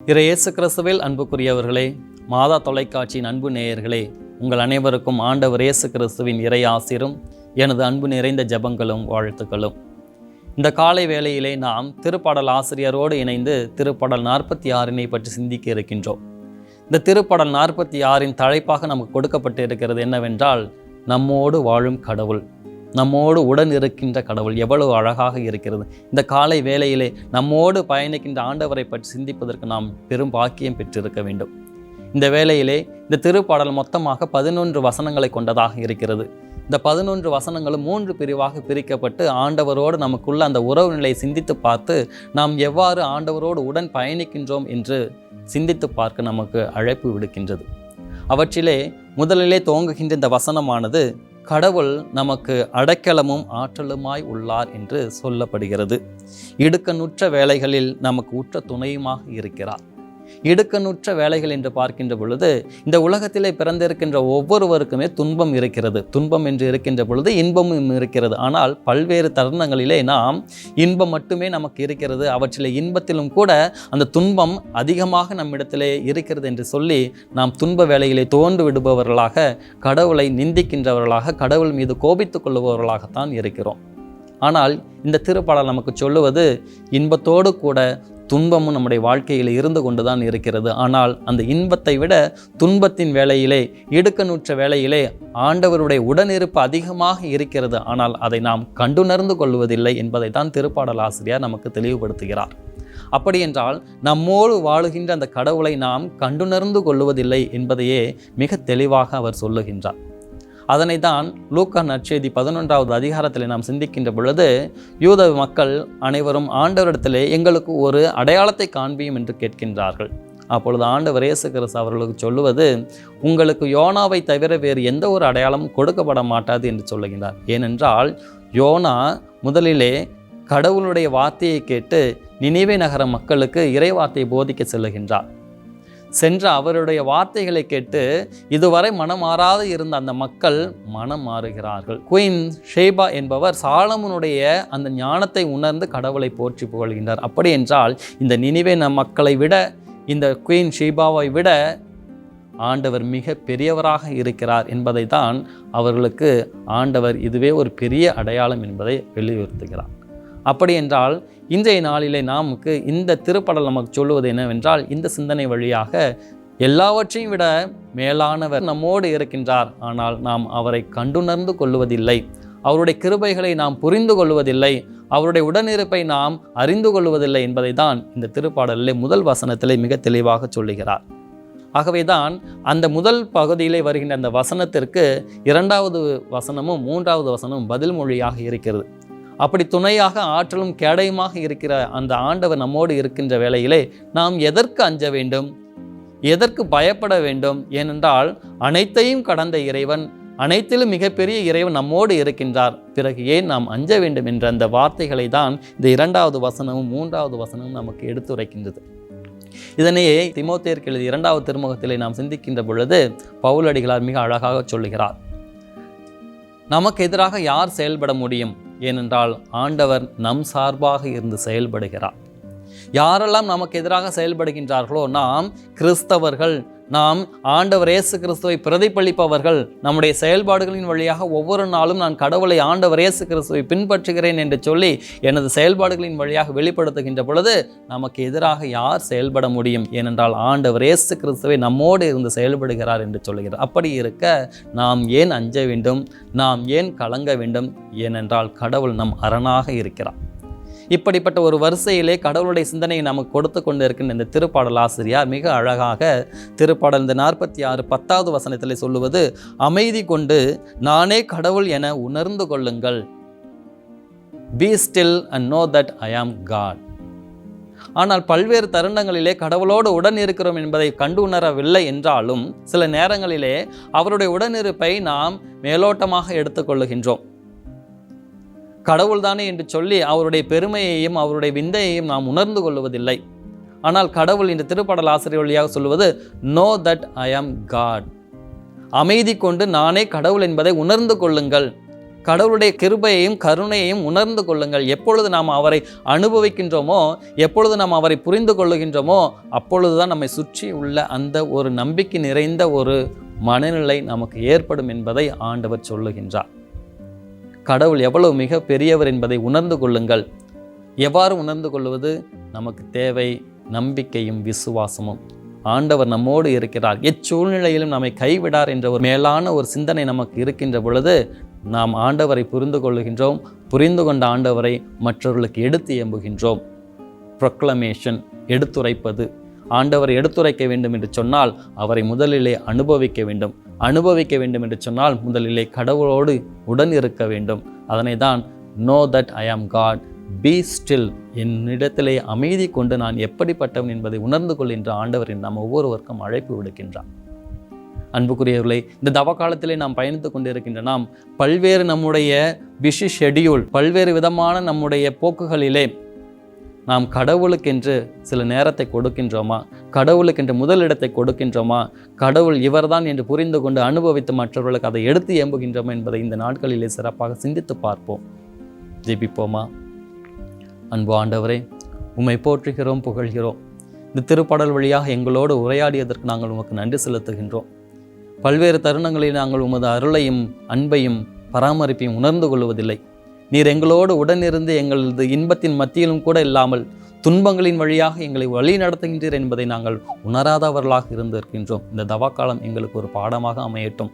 இயேசு கிறிஸ்துவில் அன்புக்குரியவர்களே, மாதா தொலைக்காட்சியின் அன்பு நேயர்களே, உங்கள் அனைவருக்கும் ஆண்டவர் இயேசு கிறிஸ்துவின் இறை ஆசீரும் எனது அன்பு நிறைந்த ஜெபங்களும் வாழ்த்துக்களும். இந்த காலை வேளையிலே நாம் திருப்பாடல் ஆசிரியரோடு இணைந்து திருப்பாடல் 46 பற்றி சிந்திக்க இருக்கின்றோம். இந்த திருப்பாடல் 46 தலைப்பாக நமக்கு கொடுக்கப்பட்டு இருக்கிறது என்னவென்றால், நம்மோடு வாழும் கடவுள், நம்மோடு உடன் இருக்கின்ற கடவுள். எவ்வளவு அழகாக இருக்கிறது! இந்த காலை வேளையிலே நம்மோடு பயணிக்கின்ற ஆண்டவரை பற்றி சிந்திப்பதற்கு நாம் பெரும் பாக்கியம் பெற்றிருக்க வேண்டும். இந்த வேளையிலே இந்த திருப்பாடல் மொத்தமாக 11 வசனங்களை கொண்டதாக இருக்கிறது. இந்த 11 வசனங்களும் 3 பிரிவாக பிரிக்கப்பட்டு ஆண்டவரோடு நமக்குள்ள அந்த உறவு நிலையை சிந்தித்து பார்த்து நாம் எவ்வாறு ஆண்டவரோடு உடன் பயணிக்கின்றோம் என்று சிந்தித்து பார்க்க நமக்கு அழைப்பு விடுக்கின்றது. அவற்றிலே முதலிலே துவங்குகின்ற இந்த வசனமானது, கடவுள் நமக்கு அடைக்கலமும் ஆற்றலுமாய் உள்ளார் என்று சொல்லப்படுகிறது. இடுக்கணுற்ற வேளைகளில் நமக்கு உற்ற துணையுமாக இருக்கிறார். இடுக்கணுற்ற வேலைகள் என்று பார்க்கின்ற பொழுது, இந்த உலகத்திலே பிறந்திருக்கின்ற ஒவ்வொருவருக்குமே துன்பம் இருக்கிறது. துன்பம் என்று இருக்கின்ற பொழுது இன்பமும் இருக்கிறது. ஆனால் பல்வேறு தருணங்களிலே நாம் இன்பம் மட்டுமே நமக்கு இருக்கிறது, அவற்றிலே இன்பத்திலும் கூட அந்த துன்பம் அதிகமாக நம்மிடத்திலே இருக்கிறது என்று சொல்லி நாம் துன்ப வேலையிலே தோன்று விடுபவர்களாக, கடவுளை நிந்திக்கின்றவர்களாக, கடவுள் மீது கோபித்துக் கொள்ளுபவர்களாகத்தான் இருக்கிறோம். ஆனால் இந்த திருப்பாடல் நமக்கு சொல்லுவது, இன்பத்தோடு கூட துன்பமும் நம்முடைய வாழ்க்கையில் இருந்து கொண்டுதான் இருக்கிறது. ஆனால் அந்த இன்பத்தை விட துன்பத்தின் வேளையிலே, இடுக்கணுற்ற வேளையிலே ஆண்டவருடைய உடனிருப்பு அதிகமாக இருக்கிறது. ஆனால் அதை நாம் கண்டுணர்ந்து கொள்வதில்லை என்பதை தான் திருப்பாடல் ஆசிரியர் நமக்கு தெளிவுபடுத்துகிறார். அப்படி என்றால் நம்மோடு வாழுகின்ற அந்த கடவுளை நாம் கண்டுணர்ந்து கொள்வதில்லை என்பதையே மிக தெளிவாக அவர் சொல்லுகின்றார். அதனை தான் லூக்கா நற்செய்தி 11வது அதிகாரத்தில் நாம் சிந்திக்கின்ற பொழுது, யூத மக்கள் அனைவரும் ஆண்டவரிடத்திலே எங்களுக்கு ஒரு அடையாளத்தை காண்பியும் என்று கேட்கின்றார்கள். அப்பொழுது ஆண்டவர் இயேசு கிறிஸ்து அவர்களுக்கு சொல்லுவது, உங்களுக்கு யோனாவை தவிர வேறு எந்த ஒரு அடையாளமும் கொடுக்கப்பட மாட்டாது என்று சொல்லுகின்றார். ஏனென்றால் யோனா முதலிலே கடவுளுடைய வார்த்தையை கேட்டு நினிவே நகர மக்களுக்கு இறை வார்த்தையை போதிக்க செல்லுகின்றார். சென்ற அவருடைய வார்த்தைகளை கேட்டு இதுவரை மனம் மாறாது இருந்த அந்த மக்கள் மனம் மாறுகிறார்கள். குயின் ஷேபா என்பவர் சாலமோனுடைய அந்த ஞானத்தை உணர்ந்து கடவுளை போற்றி புகழ்கின்றார். அப்படி என்றால் இந்த நினிவே மக்களை விட, இந்த குயின் ஷேபாவை விட ஆண்டவர் மிக பெரியவராக இருக்கிறார் என்பதை தான் அவர்களுக்கு ஆண்டவர் இதுவே ஒரு பெரிய அடையாளம் என்பதை வலியுறுத்துகிறார். அப்படி என்றால் இன்றைய நாளிலே நமக்கு இந்த திருப்பாடல் நமக்கு சொல்லுவது என்னவென்றால், இந்த சிந்தனை வழியாக எல்லாவற்றையும் விட மேலானவர் நம்மோடு இருக்கின்றார். ஆனால் நாம் அவரை கண்டுணர்ந்து கொள்வதில்லை, அவருடைய கிருபைகளை நாம் புரிந்து கொள்வதில்லை, அவருடைய உடனிருப்பை நாம் அறிந்து கொள்வதில்லை என்பதை தான் இந்த திருப்பாடலிலே முதல் வசனத்திலே மிக தெளிவாக சொல்லுகிறார். ஆகவேதான் அந்த முதல் பகுதியிலே வருகின்ற அந்த வசனத்திற்கு 2வது வசனமும் 3வது வசனமும் பதில் மொழியாக இருக்கிறது. அப்படி துணையாக ஆற்றலும் கேடயமாக இருக்கிற அந்த ஆண்டவர் நம்மோடு இருக்கின்ற வேளையிலே நாம் எதற்கு அஞ்ச வேண்டும், எதற்கு பயப்பட வேண்டும்? ஏனென்றால் அனைத்தையும் கடந்த இறைவன், அனைத்திலும் மிகப்பெரிய இறைவன் நம்மோடு இருக்கின்றார். பிறகு ஏன் நாம் அஞ்ச வேண்டும் என்ற அந்த வார்த்தைகளை தான் இந்த 2வது வசனமும் 3வது வசனமும் நமக்கு எடுத்துரைக்கின்றது. இதனையே தீமோத்தேயுக்கு எழுதிய 2வது திருமுகத்திலே நாம் சிந்திக்கின்ற பொழுது பவுலடிகளார் மிக அழகாக சொல்லுகிறார். நமக்கு எதிராக யார் செயல்பட முடியும்? ஏனென்றால் ஆண்டவர் நம் சார்பாக இருந்து செயல்படுகிறார். யாரெல்லாம் நமக்கு எதிராக செயல்படுகின்றார்களோ, நாம் கிறிஸ்தவர்கள், நாம் ஆண்டவர் இயேசு கிறிஸ்துவை பிரதிபலிப்பவர்கள், நம்முடைய செயல்பாடுகளின் வழியாக ஒவ்வொரு நாளும் நான் கடவுளை, ஆண்டவர் இயேசு கிறிஸ்துவை பின்பற்றுகிறேன் என்று சொல்லி எனது செயல்பாடுகளின் வழியாக வெளிப்படுத்துகின்ற பொழுது நமக்கு எதிராக யார் செயல்பட முடியும்? ஏனென்றால் ஆண்டவர் இயேசு கிறிஸ்துவை நம்மோடு இருந்து செயல்படுகிறார் என்று சொல்லுகிறார். அப்படி இருக்க நாம் ஏன் அஞ்ச வேண்டும்? நாம் ஏன் கலங்க வேண்டும்? ஏனென்றால் கடவுள் நம் அரணாக இருக்கிறார். இப்படிப்பட்ட ஒரு வரிசையிலே கடவுளுடைய சிந்தனையை நமக்கு கொடுத்து கொண்டு இருக்கின்ற இந்த திருப்பாடல் ஆசிரியர் மிக அழகாக திருப்பாடல் இந்த 46 10வது வசனத்திலே சொல்லுவது, அமைதி கொண்டு நானே கடவுள் என உணர்ந்து கொள்ளுங்கள். Be still and know that I am God. ஆனால் பல்வேறு தருணங்களிலே கடவுளோடு உடன் இருக்கிறோம் என்பதை கண்டு உணரவில்லை என்றாலும் சில நேரங்களிலே அவருடைய உடனிருப்பை நாம் மேலோட்டமாக எடுத்துக்கொள்ளுகின்றோம். கடவுள் தானே என்று சொல்லி அவருடைய பெருமையையும் அவருடைய விந்தையையும் நாம் உணர்ந்து கொள்வதில்லை. ஆனால் கடவுள் இந்த திருப்பாடல் ஆசிரியர் வழியாக சொல்லுவது, know that I am God. அமைதி கொண்டு நானே கடவுள் என்பதை உணர்ந்து கொள்ளுங்கள். கடவுளுடைய கிருபையையும் கருணையையும் உணர்ந்து கொள்ளுங்கள். எப்பொழுது நாம் அவரை அனுபவிக்கின்றோமோ, எப்பொழுது நாம் அவரை புரிந்து கொள்ளுகின்றோமோ, அப்பொழுதுதான் நம்மை சுற்றி உள்ள அந்த ஒரு நம்பிக்கை நிறைந்த ஒரு மனநிலை நமக்கு ஏற்படும் என்பதை ஆண்டவர் சொல்லுகின்றார். கடவுள் எவ்வளவு மிக பெரியவர் என்பதை உணர்ந்து கொள்ளுங்கள். எவ்வாறு உணர்ந்து கொள்வது? நமக்கு தேவை நம்பிக்கையும் விசுவாசமும். ஆண்டவர் நம்மோடு இருக்கிறார், எச்சூழ்நிலையிலும் நம்மை கைவிடார் என்ற ஒரு மேலான ஒரு சிந்தனை நமக்கு இருக்கின்ற பொழுது நாம் ஆண்டவரை புரிந்து கொள்ளுகின்றோம். புரிந்து கொண்ட ஆண்டவரை மற்றவர்களுக்கு எடுத்து எம்புகின்றோம். ப்ரொக்ளமேஷன், எடுத்துரைப்பது. ஆண்டவரை எடுத்துரைக்க வேண்டும் என்று சொன்னால் அவரை முதலிலே அனுபவிக்க வேண்டும். அனுபவிக்க வேண்டும் என்று சொன்னால் முதலிலே கடவுளோடு உடன் இருக்க வேண்டும். அதனை தான் நோ தட் ஐ ஆம் காட், பி ஸ்டில், என்னிடத்திலே அமைதி கொண்டு நான் எப்படிப்பட்டவன் என்பதை உணர்ந்து கொள்கின்ற ஆண்டவரின் நாம் ஒவ்வொருவருக்கும் அழைப்பு விடுக்கின்றான். அன்புக்குரியவர்களே, இந்த தவ காலத்திலே நாம் பயணித்து கொண்டிருக்கின்ற நாம் பல்வேறு நம்முடைய பிஸி ஷெட்யூல், பல்வேறு விதமான நம்முடைய போக்குகளிலே நாம் கடவுளுக்கென்று சில நேரத்தை கொடுக்கின்றோமா? கடவுளுக்கென்று முதலிடத்தை கொடுக்கின்றோமா? கடவுள் இவர்தான் என்று புரிந்து கொண்டு அனுபவித்து மற்றவர்களுக்கு அதை எடுத்து ஏம்புகின்றோமா என்பதை இந்த நாட்களிலே சிறப்பாக சிந்தித்து பார்ப்போம். ஜெபிப்போமா? அன்பு ஆண்டவரே, உம்மை போற்றுகிறோம், புகழ்கிறோம். இந்த திருப்பாடல் வழியாக எங்களோடு உரையாடியதற்கு நாங்கள் உமக்கு நன்றி செலுத்துகின்றோம். பல்வேறு தருணங்களில் நாங்கள் உமது அருளையும் அன்பையும் பராமரிப்பையும் உணர்ந்து கொள்வதில்லை. நீர் எங்களோடு உடனிருந்து எங்களது இன்பத்தின் மத்தியிலும் கூட இல்லாமல் துன்பங்களின் வழியாக எங்களை வழி நடத்துகின்றீர் என்பதை நாங்கள் உணராதவர்களாக இருந்திருக்கின்றோம். இந்த தவக்காலம் எங்களுக்கு ஒரு பாடமாக அமையட்டும்.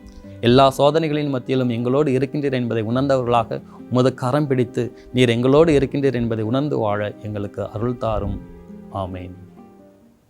எல்லா சோதனைகளின் மத்தியிலும் எங்களோடு இருக்கின்றீர் என்பதை உணர்ந்தவர்களாக உமது கரம் பிடித்து நீர் எங்களோடு இருக்கின்றீர் என்பதை உணர்ந்து வாழ எங்களுக்கு அருள் தாரும். ஆமேன்.